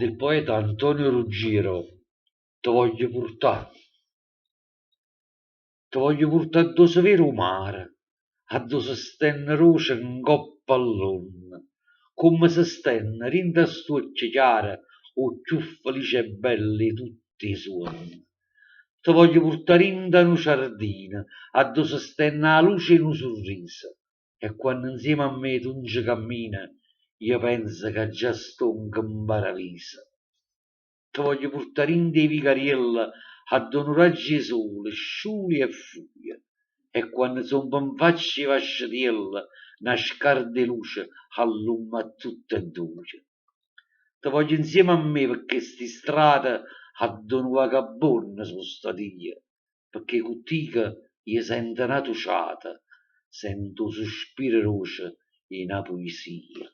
del poeta Antonio Ruggiero. Ti voglio portare, ti voglio portare a dove vero mare, a dove stanno roce in coppa all'onna, come se stanno rinda stucce chiare, o più felici e belli tutti i suoni. Ti voglio portare in un giardino, a dove stanno la luce in un sorriso, e quando insieme a me tu ci cammina, io penso che già sto in paradiso. Ti voglio portare in dei vicariella a don raggi di sole, sciuli e furia. E quando son in faccia i vasciatiella, una scarda di luce alluma a tutte e due. Ti voglio insieme a me perché sti strade a don vagabondo sono stati io, perché cuttica io sento una tuciata, sento sospiro roce in una poesia.